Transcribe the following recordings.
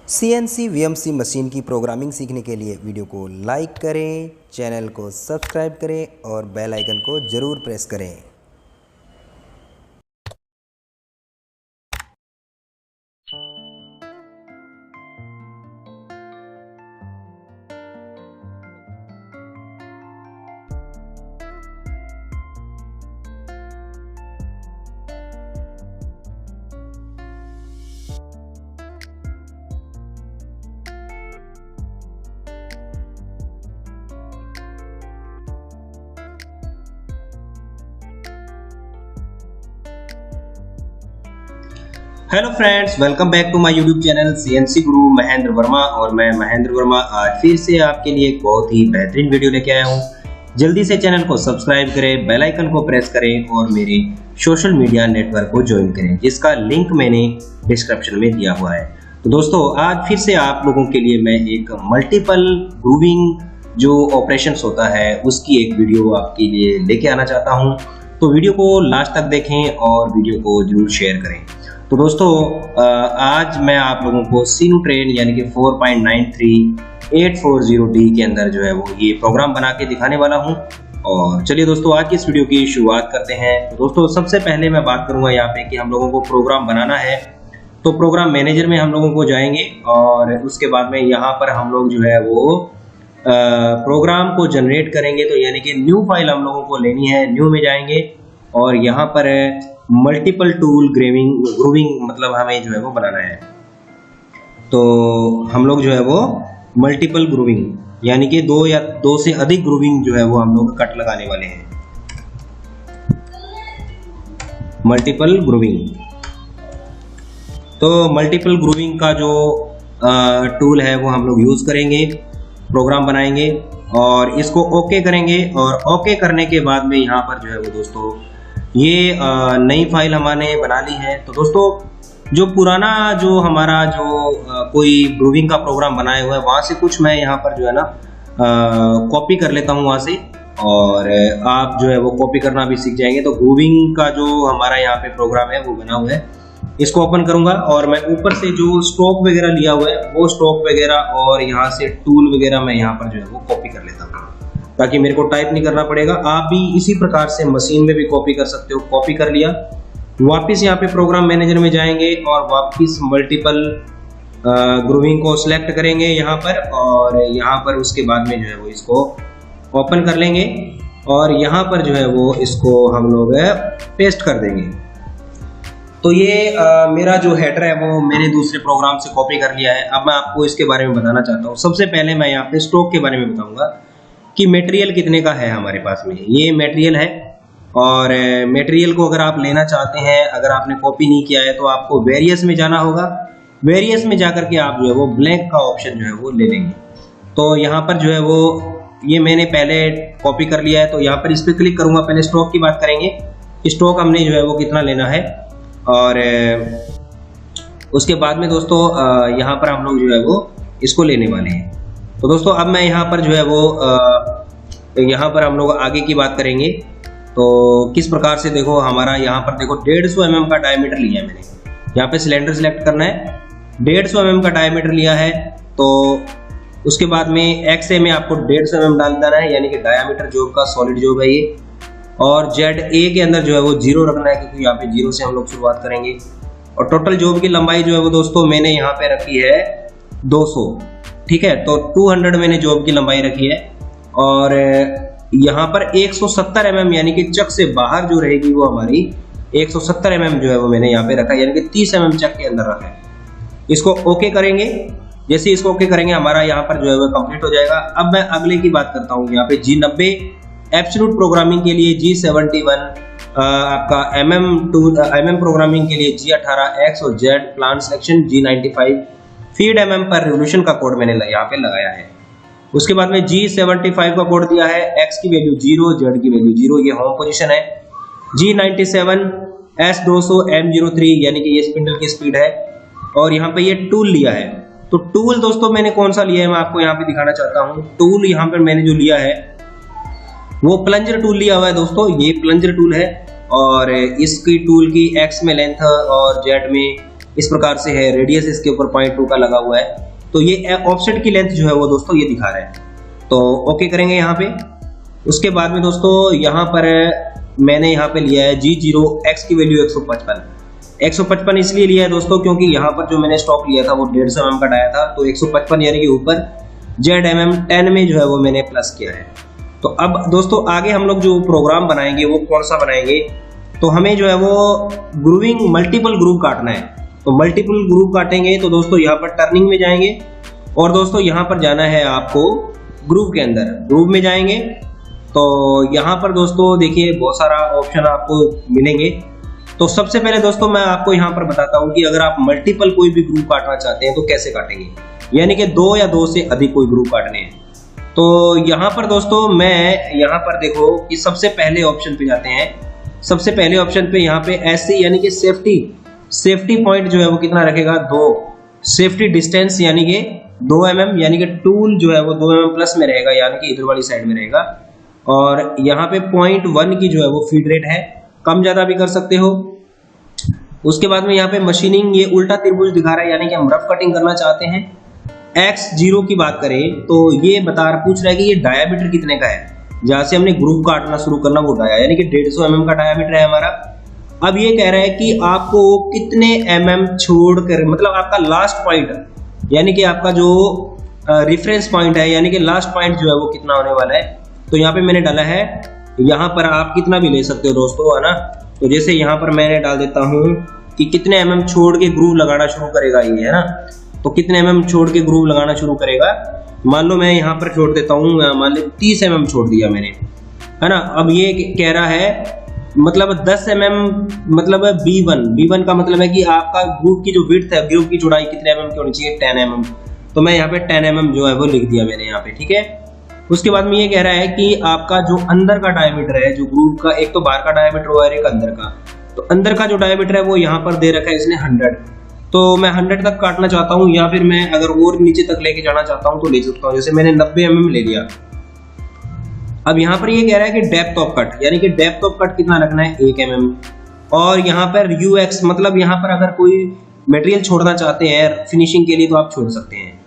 CNC VMC machine की programming सीखने के लिए वीडियो को लाइक करें, चैनल को सब्सक्राइब करें और बेल आइकन को ज़रूर प्रेस करें। Hello friends, welcome back to my YouTube channel CNC Guru Mahendra Verma. और मैं महेंद्र वर्मा आज फिर से आपके लिए एक बहुत ही बेहतरीन वीडियो लेके आया हूँ। जल्दी से चैनल को सब्सक्राइब करें, बेल आइकन को प्रेस करें और मेरे सोशल मीडिया नेटवर्क को ज्वाइन करें, जिसका लिंक मैंने डिस्क्रिप्शन में दिया हुआ है। तो दोस्तों, आज फिर से आप लोगों के लिए मैं एक मल्टीपल ग्रूविंग जो ऑपरेशंस होता है उसकी एक वीडियो आपके लिए लेके आना चाहता हूँ। तो वीडियो को लास्ट तक देखें और वीडियो को जरूर शेयर करें। तो दोस्तों, आज मैं आप लोगों को Sinutrain यानी कि 4.93840D के अंदर जो है वो ये प्रोग्राम बना के दिखाने वाला हूं। और चलिए दोस्तों, आज की इस वीडियो की शुरुआत करते हैं। तो दोस्तों, सबसे पहले मैं बात करूंगा यहाँ पे कि हम लोगों को प्रोग्राम बनाना है। तो प्रोग्राम मैनेजर में हम लोगों को जाएंगे और उसके बाद में यहाँ पर हम लोग जो है वो प्रोग्राम को जनरेट करेंगे। तो यानी कि न्यू फाइल हम लोगों को लेनी है, न्यू में जाएंगे और यहाँ पर मल्टीपल टूल ग्रूविंग मतलब हमें जो है वो बनाना है। तो हम लोग जो है वो मल्टीपल ग्रूविंग यानी कि दो से अधिक ग्रूविंग जो है वो हम लोग कट लगाने वाले हैं। मल्टीपल ग्रूविंग, तो मल्टीपल ग्रूविंग का जो टूल है वो हम लोग यूज करेंगे, प्रोग्राम बनाएंगे और इसको ओके करेंगे। और ओके करने के बाद में यहाँ पर जो है वो दोस्तों ये नई फाइल हमने बना ली है। तो दोस्तों, जो पुराना जो हमारा जो कोई ग्रूविंग का प्रोग्राम बनाया हुआ है वहाँ से कुछ मैं यहाँ पर जो है ना कॉपी कर लेता हूँ वहाँ से, और आप जो है वो कॉपी करना भी सीख जाएंगे। तो ग्रूविंग का जो हमारा यहाँ पे प्रोग्राम है वो बना हुआ है, इसको ओपन करूंगा और मैं ऊपर से जो स्टॉक वगैरह लिया हुआ है वो स्टॉक वगैरह और यहाँ से टूल वगैरह मैं यहाँ पर जो है वो कॉपी कर लेता हूँ ताकि मेरे को टाइप नहीं करना पड़ेगा। आप भी इसी प्रकार से मशीन में भी कॉपी कर सकते हो। कॉपी कर लिया, वापस यहाँ पे प्रोग्राम मैनेजर में जाएंगे और वापस मल्टीपल ग्रूविंग को सिलेक्ट करेंगे यहाँ पर, और यहाँ पर उसके बाद में जो है वो इसको ओपन कर लेंगे और यहाँ पर जो है वो इसको हम लोग पेस्ट कर देंगे। तो ये मेरा जो हेडर है वो मैंने दूसरे प्रोग्राम से कॉपी कर लिया है। अब मैं आपको इसके बारे में बताना चाहता हूँ। सबसे पहले मैं यहाँ पे स्टॉक के बारे में बताऊंगा कि मटेरियल कितने का है हमारे पास में। ये मटेरियल है और मटेरियल को अगर आप लेना चाहते हैं, अगर आपने कॉपी नहीं किया है तो आपको वेरियस में जाना होगा। वेरियस में जाकर के आप जो है वो ब्लैंक का ऑप्शन जो है वो ले लेंगे। तो यहाँ पर जो है वो ये मैंने पहले कॉपी कर लिया है, तो यहाँ पर इस पर क्लिक करूंगा। पहले स्टॉक की बात करेंगे, स्टॉक हमने जो है वो कितना लेना है, और उसके बाद में दोस्तों यहाँ पर हम लोग जो है वो इसको लेने वाले हैं। तो दोस्तों, अब मैं यहाँ पर जो है वो यहाँ पर हम लोग आगे की बात करेंगे। तो किस प्रकार से देखो, हमारा यहाँ पर देखो 150 mm का डायमीटर लिया है मैंने। यहाँ पे सिलेंडर सिलेक्ट करना है, 150 mm का डायमीटर लिया है। तो उसके बाद में XA में आपको 150 mm डाल देना है, यानी कि डायमीटर जॉब का सॉलिड जॉब है ये। और ZA के अंदर जो है वो 0 रखना है, क्योंकि यहाँ पे 0 से हम लोग शुरुआत करेंगे। और टोटल जॉब की लंबाई जो है वो दोस्तों मैंने यहाँ पे रखी है 200, ठीक है। तो 200 मैंने जॉब की लंबाई रखी है। और यहाँ पर 170 mm यानी कि चक से बाहर जो रहेगी वो हमारी 170 mm जो है वो मैंने यहाँ पे रखा है, यानी कि 30 mm चक के अंदर रखा है। इसको ओके करेंगे। जैसे इसको ओके करेंगे हमारा यहाँ पर जो है वो कंप्लीट हो जाएगा। अब मैं अगले की बात करता हूँ। यहाँ पे G90 एब्सोल्यूट प्रोग्रामिंग के लिए, G71 आपका MM प्रोग्रामिंग के लिए, G18 X और Z plant selection, G95 feed MM per revolution का कोड मैंने यहाँ पे लगाया है। उसके बाद में G75 का कोड दिया है, X की वैल्यू 0, Z की वैल्यू 0, ये होम पोजीशन है। G97 S200 M03 यानी कि ये स्पिंडल की स्पीड है। और यहाँ पे ये टूल लिया है। तो टूल दोस्तों मैंने कौन सा लिया है मैं आपको यहाँ पे दिखाना चाहता हूँ। टूल यहाँ पर मैंने जो लिया है वो प्लंजर टूल लिया हुआ है दोस्तों। ये प्लंजर टूल है और इसकी टूल की X में लेंथ और Z में इस प्रकार से है, रेडियस इसके ऊपर 0.2 का लगा हुआ है। तो ये ऑफसेट की लेंथ जो है वो दोस्तों ये दिखा रहा है। तो ओके करेंगे यहाँ पे। उसके बाद में दोस्तों यहाँ पर मैंने यहाँ पे लिया है G0 X की वैल्यू 155 इसलिए लिया है दोस्तों क्योंकि यहाँ पर जो मैंने स्टॉक लिया था वो 150 mm का डाया था, तो 155 यानी कि ऊपर ZMM10 में जो है वो मैंने प्लस किया है। तो अब दोस्तों आगे हम लोग जो प्रोग्राम बनाएंगे वो कौन सा बनाएंगे, तो हमें जो है वो ग्रूविंग मल्टीपल ग्रूव काटना है। तो मल्टीपल ग्रूव काटेंगे तो दोस्तों यहाँ पर टर्निंग में जाएंगे और दोस्तों यहाँ पर जाना है आपको ग्रूव के अंदर, ग्रूव में जाएंगे। तो यहाँ पर दोस्तों देखिए बहुत सारा ऑप्शन आपको मिलेंगे। तो सबसे पहले दोस्तों मैं आपको यहाँ पर बताता हूँ कि अगर आप मल्टीपल कोई भी ग्रूव काटना चाहते हैं तो कैसे काटेंगे, यानी कि 2 या 2 से अधिक कोई ग्रूव काटने हैं। तो यहाँ पर दोस्तों मैं यहाँ पर देखो कि सबसे पहले ऑप्शन पे जाते हैं। सबसे पहले ऑप्शन पे यहाँ पे SC यानी कि सेफ्टी पॉइंट जो है वो कितना रखेगा 2, सेफ्टी डिस्टेंस यानी कि 2 mm, यानी कि टूल जो है वो 2 mm प्लस में रहेगा, यानी कि इधर वाली साइड में रहेगा। और यहाँ पे 0.1 की जो है वो फीड रेट है, कम ज्यादा भी कर सकते हो। उसके बाद में यहाँ पे मशीनिंग ये उल्टा त्रिभुज दिखा रहा है, यानी कि हम रफ कटिंग करना चाहते हैं। X0 की बात करें तो ये पूछ रहा है कि ये डायामीटर कितने का है, जहां से हमने ग्रूव काटना शुरू करना वो डाया, यानी कि 150 mm का डायामीटर है हमारा। अब ये कह रहा है कि आपको कितने mm छोड़कर, मतलब आपका लास्ट पॉइंट यानी कि आपका जो रेफरेंस पॉइंट है, यानी कि लास्ट पॉइंट जो है वो कितना होने वाला है। तो यहाँ पे मैंने डाला है, यहाँ पर आप कितना भी ले सकते हो दोस्तों, है ना। तो जैसे यहाँ पर मैंने डाल देता हूँ कि कितने mm छोड़ के ग्रूव लगाना शुरू करेगा ये, है ना। तो कितने mm छोड़ के ग्रूव लगाना शुरू करेगा, मान लो मैं यहाँ पर छोड़ देता हूँ, मान लो 30 mm छोड़ दिया मैंने, है ना। अब ये कह रहा है मतलब 10 mm, मतलब B1 का मतलब है कि आपका ग्रूव की जो विड्थ है, ग्रूव की चौड़ाई कितने mm की होनी चाहिए, 10 mm। तो मैं यहाँ पे 10 mm जो है वो लिख दिया मैंने यहाँ पे, ठीक है। उसके बाद में ये कह रहा है कि आपका जो अंदर का डायमीटर है, जो ग्रूव का, एक तो बाहर का डायमीटर हुआ है, एक अंदर का। तो अंदर का जो डायमीटर है वो यहाँ पर दे रखा है इसने 100। तो मैं 100 तक काटना चाहता हूँ, या फिर मैं अगर और नीचे तक लेके जाना चाहता हूँ तो ले सकता हूँ। जैसे मैंने 90 mm ले लिया। अब यहाँ पर ये कह रहा है कि डेप्थ ऑफ कट, यानी कि डेप्थ ऑफ कट कितना रखना है, 1 mm। और यहाँ पर UX, मतलब यहाँ पर अगर कोई मटेरियल छोड़ना चाहते हैं फिनिशिंग के लिए तो आप छोड़ सकते हैं।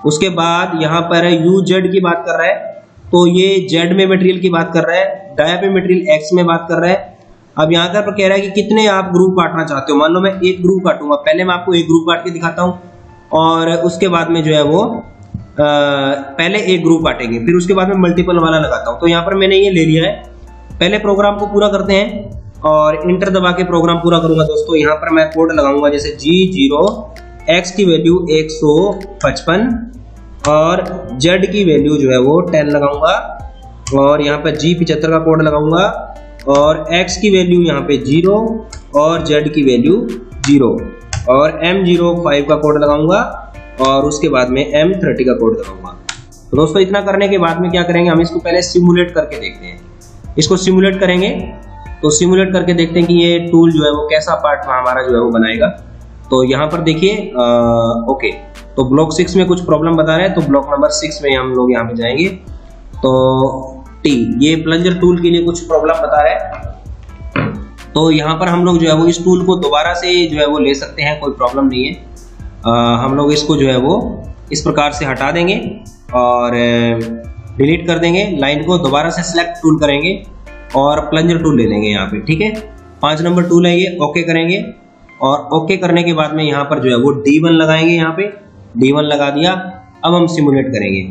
उसके बाद यहाँ पर UZ की बात कर रहा है, तो ये Z में मटेरियल की बात कर रहा है, डाया पे मटेरियल X में बात कर रहा है। अब यहाँ पर कह रहा है कि कितने आप ग्रूव काटना चाहते हो। मान लो मैं एक ग्रूव काटूंगा, पहले मैं आपको एक ग्रूव काट के दिखाता हूँ और उसके बाद में जो है वो पहले एक ग्रूव काटेंगे, फिर उसके बाद में मल्टीपल वाला लगाता हूँ। तो यहाँ पर मैंने ये ले लिया है। पहले प्रोग्राम को पूरा करते हैं और इंटर दबा के प्रोग्राम पूरा करूंगा दोस्तों। यहाँ पर मैं कोड लगाऊंगा, जैसे G0 X की वैल्यू 155 और Z की वैल्यू जो है वो 10 लगाऊंगा, और यहाँ पर G75 का कोड लगाऊंगा, और X की वैल्यू यहाँ पे 0 और Z की वैल्यू 0, और M05 का कोड लगाऊंगा, और उसके बाद में M30 का कोड लगाऊंगा। तो दोस्तों इतना करने के बाद में क्या करेंगे, हम इसको पहले सिमुलेट करके देखते हैं। इसको सिमुलेट करेंगे तो सिमुलेट करके देखते हैं कि ये टूल जो है वो कैसा पार्ट हमारा जो है वो बनाएगा। तो यहाँ पर देखिए ओके, तो ब्लॉक 6 में कुछ प्रॉब्लम बता रहे हैं, तो ब्लॉक नंबर 6 में हम लोग यहाँ पे जाएंगे। तो T, ये प्लंजर टूल के लिए कुछ प्रॉब्लम बता रहे हैं। तो यहाँ पर हम लोग जो है वो इस टूल को दोबारा से जो है वो ले सकते हैं, कोई प्रॉब्लम नहीं है। हम लोग इसको जो है वो इस प्रकार से हटा देंगे और डिलीट कर देंगे। लाइन को दोबारा से सिलेक्ट टूल करेंगे और प्लंजर टूल ले लेंगे यहाँ पे, ठीक है। 5 नंबर टूल है ये, ओके करेंगे। और ओके करने के बाद में यहाँ पर जो है वो D1 लगाएंगे, यहाँ पे D1 लगा दिया। अब हम सिमुलेट करेंगे,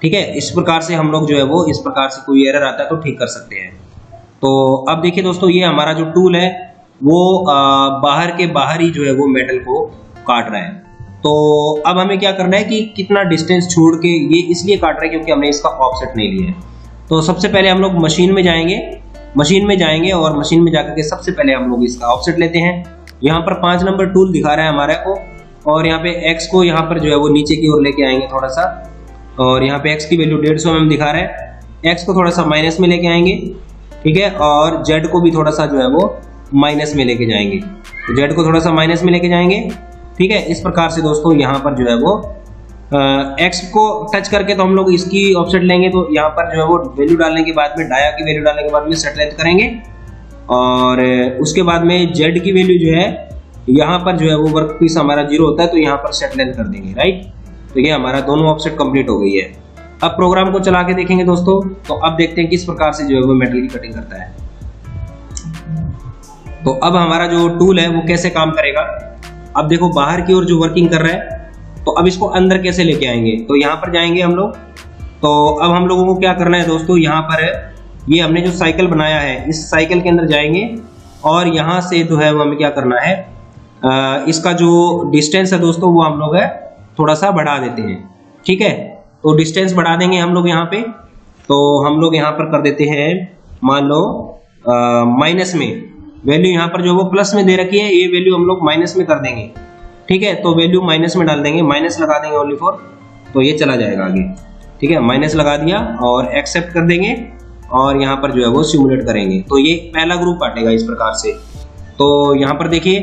ठीक है। इस प्रकार से हम लोग जो है वो इस प्रकार से कोई एरर आता है तो ठीक कर सकते हैं। तो अब देखिए दोस्तों, ये हमारा जो टूल है वो बाहर के बाहर ही जो है वो मेटल को काट रहा है। तो अब हमें क्या करना है कि कितना डिस्टेंस छोड़ के, ये इसलिए काट रहा है क्योंकि हमने इसका ऑफसेट नहीं लिया है। तो सबसे पहले हम लोग मशीन में जाएंगे, और मशीन में जाकर के सबसे पहले हम लोग इसका ऑफसेट लेते हैं। यहाँ पर 5 नंबर टूल दिखा रहा है हमारे को, और यहाँ पे X को यहाँ पर जो है वो नीचे की ओर लेके आएंगे थोड़ा सा, और यहाँ पे X की वैल्यू 150 mm दिखा रहा है। X को थोड़ा सा माइनस में लेके आएंगे, ठीक है, और Z को भी थोड़ा सा जो है वो माइनस में लेके जाएंगे। तो Z को थोड़ा सा माइनस में लेके जाएंगे, ठीक है। इस प्रकार से दोस्तों यहाँ पर जो है वो X को टच करके तो हम लोग इसकी ऑफसेट लेंगे। तो यहाँ पर जो है वो वैल्यू डालने के बाद में, डाया की वैल्यू डालने के बाद में सेट लेंथ करेंगे, और उसके बाद में Z की वैल्यू जो है यहाँ पर जो है वो वर्क पीस हमारा 0 होता है तो यहाँ पर सेट लेंथ कर देंगे, राइट। तो ये हमारा दोनों ऑफसेट कंप्लीट हो गई है। अब प्रोग्राम को चला के देखेंगे दोस्तों, तो अब देखते हैं किस प्रकार से जो है वो मेटल की कटिंग करता है। तो अब हमारा जो टूल है वो कैसे काम करेगा, अब देखो बाहर की ओर जो वर्किंग कर रहा है, तो अब इसको अंदर कैसे लेके आएंगे। तो यहाँ पर जाएंगे हम लोग। तो अब हम लोगों को क्या करना है दोस्तों, यहाँ पर ये हमने जो साइकिल बनाया है इस साइकिल के अंदर जाएंगे और यहाँ से जो है वो हमें क्या करना है, इसका जो डिस्टेंस है दोस्तों वो हम लोग है थोड़ा सा बढ़ा देते हैं, ठीक है। तो डिस्टेंस बढ़ा देंगे हम लोग यहाँ पे। तो हम लोग यहाँ पर कर देते हैं, मान लो माइनस में, वैल्यू यहाँ पर जो वो प्लस में दे रखी है, ये वैल्यू हम लोग माइनस में कर देंगे, ठीक है। तो वैल्यू माइनस में डाल देंगे, माइनस लगा देंगे ओनली फॉर, तो ये चला जाएगा आगे, ठीक है। माइनस लगा दिया और एक्सेप्ट कर देंगे और यहाँ पर जो है वो सिमुलेट करेंगे। तो ये पहला ग्रुप काटेगा इस प्रकार से। तो यहाँ पर देखिए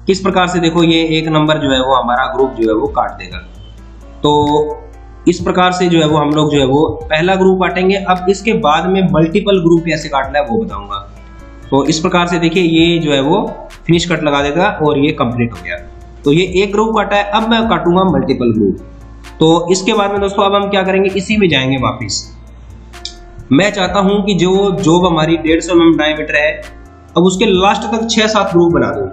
किस प्रकार से, देखो ये एक नंबर जो है वो हमारा ग्रुप जो है वो काट देगा। तो इस प्रकार से जो है वो हम लोग जो है वो पहला ग्रुप काटेंगे। अब इसके बाद में मल्टीपल ग्रुप कैसे काटना है वो बताऊंगा। तो इस प्रकार से देखिए ये जो है वो फिनिश कट लगा देगा और ये कंप्लीट हो गया। तो ये एक ग्रुप काटा है, अब मैं काटूंगा मल्टीपल ग्रुप। तो इसके बाद में दोस्तों अब हम क्या करेंगे, इसी में जाएंगे वापिस। मैं चाहता हूं कि जो जॉब हमारी 150 mm डायमीटर है, अब उसके लास्ट तक 6-7 ग्रुप बना दूं।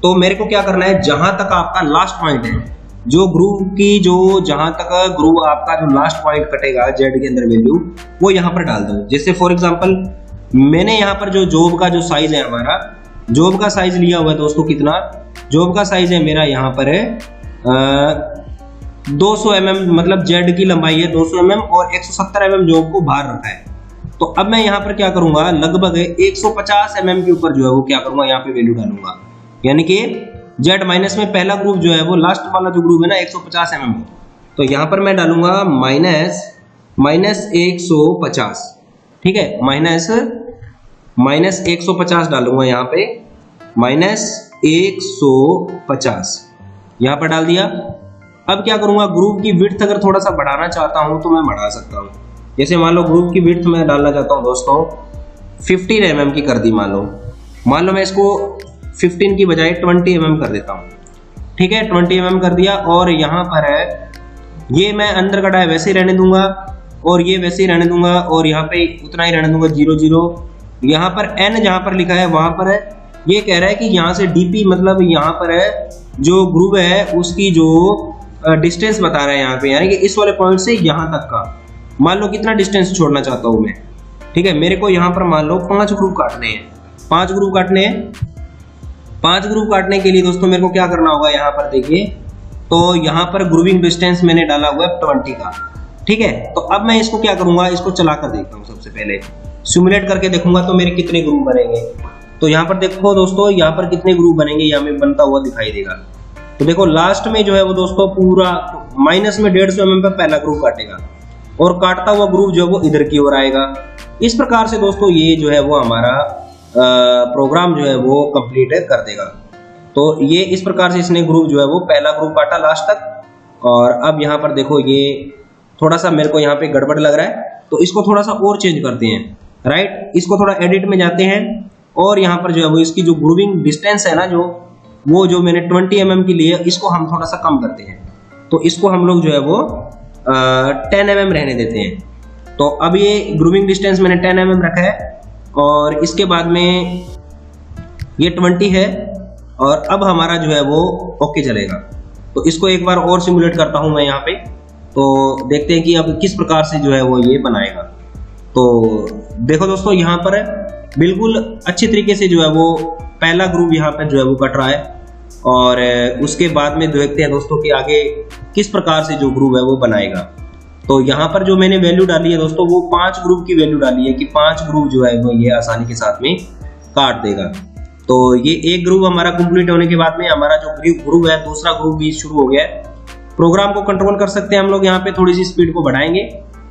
तो मेरे को क्या करना है, जहां तक आपका लास्ट पॉइंट है, जो ग्रुप की जो जहां तक ग्रुप आपका जो लास्ट पॉइंट कटेगा जेड के अंदर वैल्यू, वो यहाँ पर डाल दो। जैसे फॉर एग्जांपल मैंने यहाँ पर जो जॉब का जो साइज है, हमारा जॉब का साइज लिया हुआ है दोस्तों, कितना जॉब का साइज है मेरा यहाँ पर है 200 mm, मतलब जेड की लंबाई है 200 mm और 170 mm जॉब को बाहर रखा है। तो अब मैं यहाँ पर क्या करूंगा, लगभग 150 mm के ऊपर जो है वो क्या करूंगा, यहाँ पे वैल्यू डालूंगा। यानी कि जेड माइनस में पहला ग्रुप जो है वो लास्ट वाला जो ग्रुप है ना 150 mm, तो यहाँ पर मैं डालूंगा माइनस 150, ठीक है। माइनस 150 डालूंगा यहाँ पे, माइनस 150 यहाँ पर डाल दिया। अब क्या करूंगा, ग्रुप की विड्थ अगर थोड़ा सा बढ़ाना चाहता हूं तो मैं बढ़ा सकता हूं। जैसे मान लो ग्रुप की विड्थ मैं डालना चाहता हूं दोस्तों 15 mm की कर दी, मान लो मैं इसको 15 की बजाय 20 mm कर देता हूं, ठीक है। 20 mm कर दिया और यहाँ पर है ये मैं अंदर कटा है वैसे ही रहने दूंगा और ये वैसे ही रहने दूंगा और यहाँ पे उतना ही रहने दूंगा 0 0। यहाँ पर n जहाँ पर लिखा है वहां पर है, ये कह रहा है कि यहाँ से dp मतलब यहाँ पर है जो ग्रुप है उसकी जो डिस्टेंस बता रहा है यहाँ पे, यानी कि इस वाले पॉइंट से यहाँ तक का मान लो कितना डिस्टेंस छोड़ना चाहता हूँ मैं, ठीक है। मेरे को यहाँ पर मान लो 5 ग्रुप काटने हैं, 5 ग्रुप काटने हैं। 5 ग्रुप काटने के लिए दोस्तों मेरे को क्या करना होगा, यहाँ पर देखिए, तो यहाँ पर ग्रुविंग डिस्टेंस मैंने डाला हुआ है 20 का, ठीक है। तो अब मैं इसको क्या करूंगा, इसको चला कर देखता हूँ, सबसे पहले सिमुलेट करके देखूंगा तो मेरे कितने ग्रुप बनेंगे। तो यहाँ पर देखो दोस्तों, यहाँ पर कितने ग्रुप बनेंगे यहाँ में बनता हुआ दिखाई देगा। तो देखो लास्ट में जो है वो दोस्तों पूरा माइनस में 150 mm पे पहला ग्रुप काटेगा और काटता हुआ ग्रुप जो है वो इधर की ओर आएगा। इस प्रकार से दोस्तों ये जो है वो हमारा प्रोग्राम जो है वो कंप्लीट कर देगा। तो ये इस प्रकार से इसने ग्रुप जो है वो पहला ग्रुप काटा लास्ट तक। और अब यहाँ पर देखो ये थोड़ा सा मेरे को यहाँ पे गड़बड़ लग रहा है, तो इसको थोड़ा सा और चेंज करते हैं, राइट। इसको थोड़ा एडिट में जाते हैं और यहाँ पर जो है वो इसकी जो ग्रुविंग डिस्टेंस है ना, जो मैंने 20 mm की ली है, इसको हम थोड़ा सा कम करते हैं। तो इसको हम लोग जो है वो 10 mm रहने देते हैं। तो अब ये ग्रुविंग डिस्टेंस मैंने 10 mm रखा है और इसके बाद में ये 20 है और अब हमारा जो है वो ओके चलेगा। तो इसको एक बार और सिमुलेट करता हूं मैं यहाँ पे, तो देखते हैं कि अब किस प्रकार से जो है वो ये बनाएगा। तो देखो दोस्तों यहाँ पर बिल्कुल अच्छी तरीके से जो है वो पहला ग्रुप यहाँ पर जो है वो कट रहा है और उसके बाद में देखते हैं दोस्तों कि आगे किस प्रकार से जो ग्रुप है वो बनाएगा। तो यहाँ पर जो मैंने वैल्यू डाली है दोस्तों वो 5 ग्रुप की वैल्यू डाली है कि 5 ग्रुप जो है वो ये आसानी के साथ में काट देगा। तो ये एक ग्रुप हमारा कंप्लीट होने के बाद में हमारा जो ग्रुप है दूसरा ग्रुप भी शुरू हो गया है। प्रोग्राम को कंट्रोल कर सकते हैं हम लोग, यहाँ पे थोड़ी सी स्पीड को बढ़ाएंगे,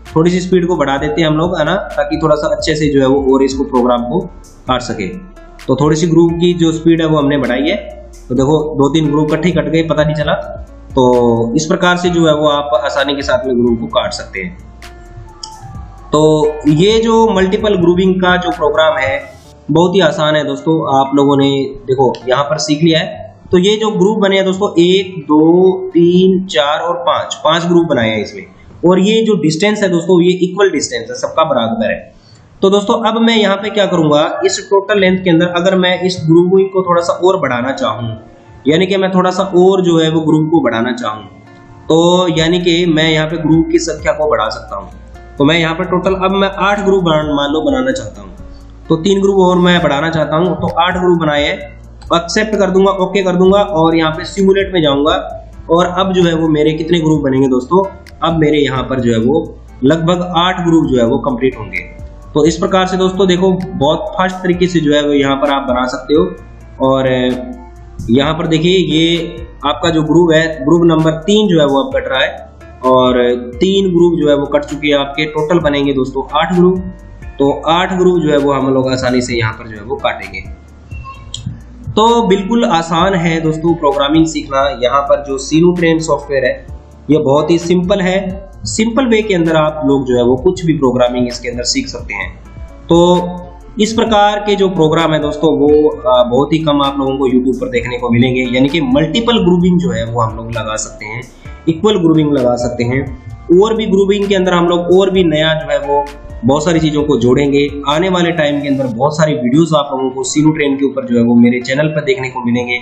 थोड़ी सी स्पीड को बढ़ा देते हैं हम लोग, है ना, ताकि थोड़ा सा अच्छे से जो है वो और इसको प्रोग्राम को काट सके। तो थोड़ी सी ग्रुप की जो स्पीड है वो हमने बढ़ाई है। तो देखो 2-3 ग्रुप इकट्ठे कट गए, पता नहीं चला। तो इस प्रकार से जो है वो आप आसानी के साथ में ग्रुप को काट सकते हैं। तो ये जो मल्टीपल ग्रुपिंग का जो प्रोग्राम है बहुत ही आसान है दोस्तों। आप लोगों ने देखो यहाँ पर सीख लिया है। तो ये जो ग्रुप बने हैं दोस्तों 1 2 3 4 और 5 ग्रुप बनाए हैं इसमें, और ये जो डिस्टेंस है दोस्तों ये इक्वल डिस्टेंस है, सबका बराबर है। तो दोस्तों अब मैं यहाँ पे क्या करूंगा, इस टोटल लेंथ के अंदर अगर मैं इस ग्रुपिंग को थोड़ा सा और बढ़ाना चाहूँ, यानी कि मैं थोड़ा सा और जो है वो ग्रुप को बढ़ाना चाहूँ, तो यानी कि मैं यहाँ पे ग्रुप की संख्या को बढ़ा सकता हूँ। तो मैं यहाँ पे टोटल अब मैं 8 ग्रुप मान लो बनाना चाहता हूँ, तो 3 ग्रुप और मैं बढ़ाना चाहता हूँ, तो 8 ग्रुप बनाए हैं। एक्सेप्ट कर दूंगा, ओके कर दूंगा और यहाँ पे सिमुलेट में जाऊंगा, और अब जो है वो मेरे कितने ग्रुप बनेंगे दोस्तों, अब मेरे यहाँ पर जो है वो लगभग 8 ग्रुप जो है वो कंप्लीट होंगे। तो इस प्रकार से दोस्तों देखो बहुत फास्ट तरीके से जो है वो यहाँ पर आप बना सकते हो। और यहाँ पर देखिए ये आपका जो ग्रुप है, ग्रुप नंबर 3 जो है वो अब कट रहा है, और 3 ग्रुप जो है वो कट चुके हैं आपके। टोटल बनेंगे दोस्तों 8 ग्रुप, तो 8 ग्रुप जो है वो हम लोग आसानी से यहाँ पर जो है वो काटेंगे। तो बिल्कुल आसान है दोस्तों प्रोग्रामिंग सीखना। यहाँ पर जो सीनूट्रेन सॉफ्टवेयर है ये बहुत ही सिंपल है, सिंपल वे के अंदर आप लोग जो है वो कुछ भी प्रोग्रामिंग इसके अंदर सीख सकते हैं। तो इस प्रकार के जो प्रोग्राम है दोस्तों वो बहुत ही कम आप लोगों को YouTube पर देखने को मिलेंगे, यानी कि मल्टीपल ग्रुपिंग जो है वो हम लोग लगा सकते हैं, इक्वल ग्रुपिंग लगा सकते हैं, और भी ग्रुपिंग के अंदर हम लोग और भी नया जो है वो बहुत सारी चीज़ों को जोड़ेंगे। आने वाले टाइम के अंदर बहुत सारी वीडियोस आप लोगों को सीनूट्रेन के ऊपर जो है वो मेरे चैनल पर देखने को मिलेंगे,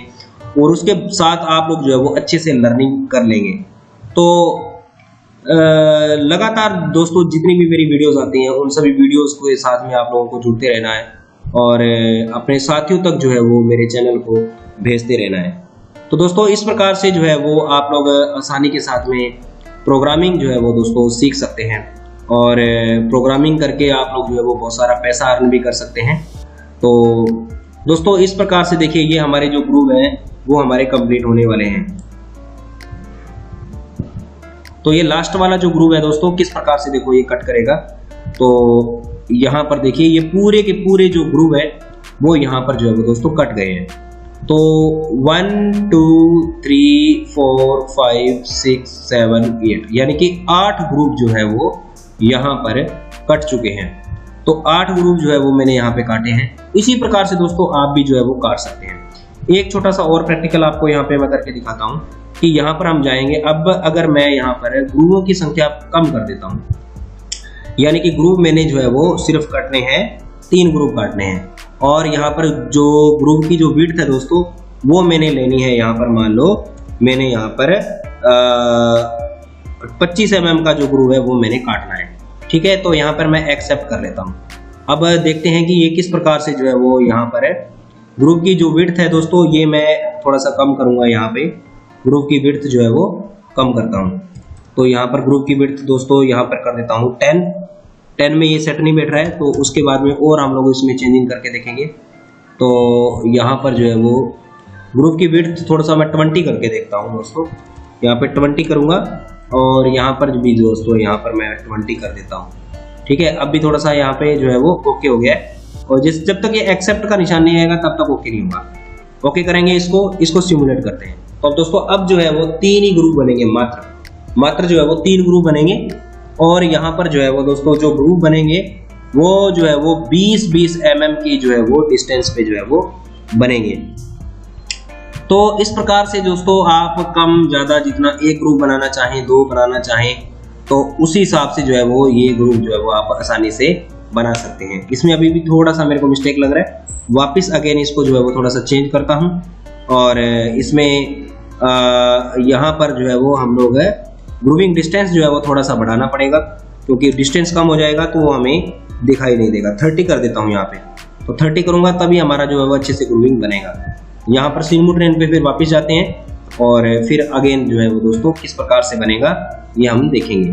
और उसके साथ आप लोग जो है वो अच्छे से लर्निंग कर लेंगे। तो लगातार दोस्तों जितनी भी मेरी वीडियोस आती हैं उन सभी वीडियोस के साथ में आप लोगों को जुड़ते रहना है, और अपने साथियों तक जो है वो मेरे चैनल को भेजते रहना है। तो दोस्तों इस प्रकार से जो है वो आप लोग आसानी के साथ में प्रोग्रामिंग जो है वो दोस्तों सीख सकते हैं, और प्रोग्रामिंग करके आप लोग जो है वो बहुत सारा पैसा अर्न भी कर सकते हैं। तो दोस्तों इस प्रकार से देखिए ये हमारे जो ग्रुप हैं वो हमारे कंप्लीट होने वाले हैं। तो ये लास्ट वाला जो ग्रुप है दोस्तों किस प्रकार से देखो ये कट करेगा, तो यहाँ पर देखिए ये पूरे के पूरे जो ग्रुप है वो यहाँ पर जो है वो दोस्तों कट गए हैं। तो 1 2 3 4 5 6 7 8 यानी कि 8 ग्रुप जो है वो यहाँ पर कट चुके हैं। तो 8 ग्रुप जो है वो मैंने यहाँ पे काटे हैं। इसी प्रकार से दोस्तों आप भी जो है वो काट सकते हैं। एक छोटा सा और प्रैक्टिकल आपको यहाँ पे मैं करके दिखाता हूँ कि यहाँ पर हम जाएंगे। अब अगर मैं यहाँ पर ग्रुपों की संख्या कम कर देता हूँ, यानी कि ग्रुप मैंने जो है वो सिर्फ काटने हैं, 3 ग्रुप काटने हैं, और यहाँ पर जो ग्रुप की जो विड्थ है दोस्तों वो मैंने लेनी है, यहाँ पर मान लो मैंने यहाँ पर 25 mm का जो ग्रुप है वो मैंने काटना है। ठीक है, तो यहाँ पर मैं एक्सेप्ट कर लेता हूँ। अब देखते हैं कि ये किस प्रकार से जो है वो यहाँ पर है। ग्रुप की जो विड्थ है दोस्तों ये मैं थोड़ा सा कम करूँगा, यहाँ पे ग्रुप की विड्थ जो है वो कम करता हूँ। तो यहाँ पर ग्रुप की विड्थ दोस्तों यहाँ पर कर देता हूँ 10 में ये सेट नहीं बैठ रहा है, तो उसके बाद में और हम लोग इसमें चेंजिंग करके देखेंगे। तो यहाँ पर जो है वो ग्रुप की विड्थ थोड़ा सा मैं 20 करके देखता हूँ दोस्तों। यहाँ पे 20 करूँगा, और यहाँ पर भी दोस्तों यहाँ पर मैं 20 कर देता हूँ। ठीक है, अब भी थोड़ा सा यहाँ पे जो है वो ओके हो गया है, और जब तक ये एक्सेप्ट का निशान नहीं आएगा तब तक ओके नहीं होगा। ओके करेंगे इसको सिमुलेट करते हैं। तो अब दोस्तों अब जो है वो 3 ही ग्रुप बनेंगे, मात्र जो है वो 3 ग्रुप बनेंगे, और यहाँ पर जो है वो दोस्तों जो ग्रुप बनेंगे वो जो है वो 20-20 mm की जो है वो डिस्टेंस पे जो है वो बनेंगे। तो इस प्रकार से दोस्तों आप कम ज़्यादा जितना एक ग्रुप बनाना चाहें, 2 बनाना चाहें, तो उसी हिसाब से जो है वो ये ग्रुप जो है वो आप आसानी से बना सकते हैं। इसमें अभी भी थोड़ा सा मेरे को मिस्टेक लग रहा है, वापस अगेन इसको जो है वो थोड़ा सा चेंज करता हूँ, और इसमें यहाँ पर जो है वो हम लोग ग्रुपिंग डिस्टेंस जो है वो थोड़ा सा बढ़ाना पड़ेगा, क्योंकि डिस्टेंस कम हो जाएगा तो वो हमें दिखाई नहीं देगा। 30 कर देता हूँ यहाँ पे, तो 30 करूँगा तभी हमारा जो है वो अच्छे से ग्रुपिंग बनेगा। यहाँ पर सिमुलेट पे फिर वापस जाते हैं, और फिर अगेन जो है वो दोस्तों किस प्रकार से बनेगा ये हम देखेंगे।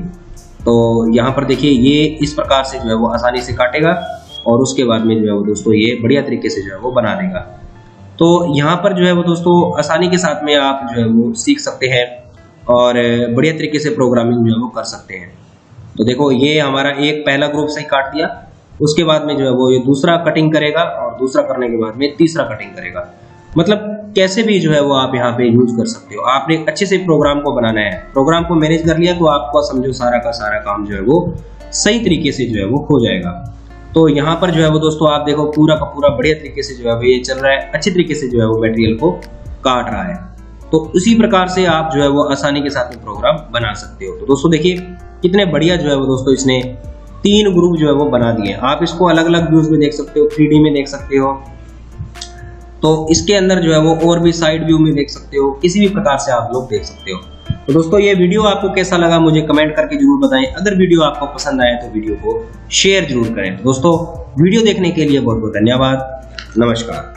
तो यहाँ पर देखिए ये इस प्रकार से जो है वो आसानी से काटेगा, और उसके बाद में जो है वो दोस्तों ये बढ़िया तरीके से जो है वो बना देगा। तो यहाँ पर जो है वो दोस्तों आसानी के साथ में आप जो है वो सीख सकते हैं, और बढ़िया तरीके से प्रोग्रामिंग जो है वो कर सकते हैं। तो देखो ये हमारा एक पहला ग्रुप से काट दिया, उसके बाद में जो है वो ये दूसरा कटिंग करेगा, और दूसरा करने के बाद में तीसरा कटिंग करेगा। मतलब कैसे भी जो है वो आप यहाँ पे यूज कर सकते हो। आपने अच्छे से प्रोग्राम को बनाना है, प्रोग्राम को मैनेज कर लिया तो आपको समझो सारा का सारा काम जो है वो सही तरीके से जो है वो हो जाएगा। तो यहाँ पर जो है वो दोस्तों आप देखो पूरा का पूरा बढ़िया तरीके से जो है वो ये चल रहा है, अच्छी तरीके से जो है वो मटेरियल को काट रहा है। तो उसी प्रकार से आप जो है वो आसानी के साथ में प्रोग्राम बना सकते हो। तो दोस्तों देखिए कितने बढ़िया जो है वो दोस्तों इसने 3 ग्रुप जो है वो बना दिए। आप इसको अलग अलग व्यूज में देख सकते हो, 3D में देख सकते हो, तो इसके अंदर जो है वो और भी साइड व्यू में देख सकते हो, किसी भी प्रकार से आप लोग देख सकते हो। तो दोस्तों ये वीडियो आपको कैसा लगा मुझे कमेंट करके जरूर बताएं। अगर वीडियो आपको पसंद आए तो वीडियो को शेयर जरूर करें। दोस्तों वीडियो देखने के लिए बहुत बहुत धन्यवाद। नमस्कार।